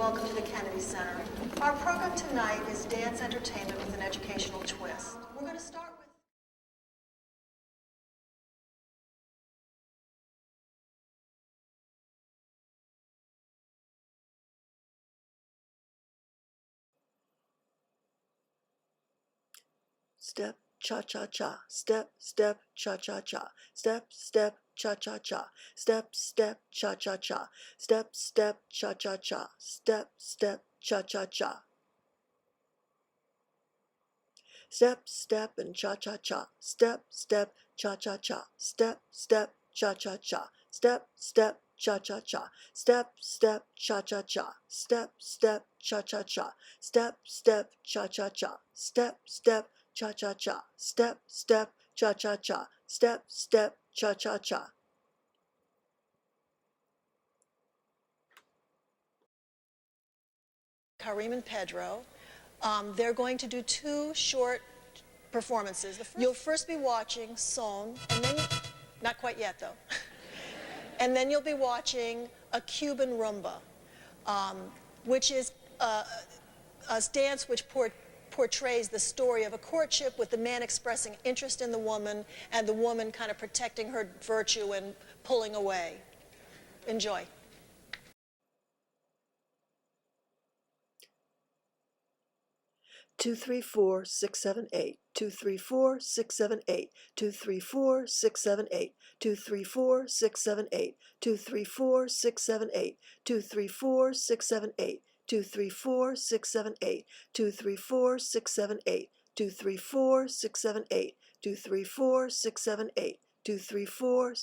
welcome to the Kennedy Center. Our program tonight is dance entertainment with an educational twist. We're going to start with... Step, cha-cha-cha, step, step, cha-cha-cha, step, step, cha-cha-cha, step, step, cha-cha-cha, step, step, cha-cha-cha, step, step, cha-cha-cha. Step, step, and cha-cha-cha, step, step, cha-cha-cha, step, step, cha-cha-cha, step, step, cha-cha-cha, step, step, cha-cha-cha, step, step, cha-cha-cha, step, step, cha-cha-cha, step, step, cha-cha-cha, step, step, cha-cha-cha, step, step, cha-cha-cha. Karim and Pedro. They're going to do two short performances. You'll first be watching Son, and then, not quite yet though, and then you'll be watching a Cuban rumba, which is a dance which portrays the story of a courtship with the man expressing interest in the woman and the woman kind of protecting her virtue and pulling away. Enjoy. 2 3 4 6 7 8 2 3 4 6 7 8 2 3 4 6 7 8 2 3 4 6 7 8 2 3 4 6 7 8 2 3 4 6 7 8 2 3 4 6 7 8 2 3 4 6 7 8 2 3 4 6 7 8 2 3 4 6 7 8 2 3 4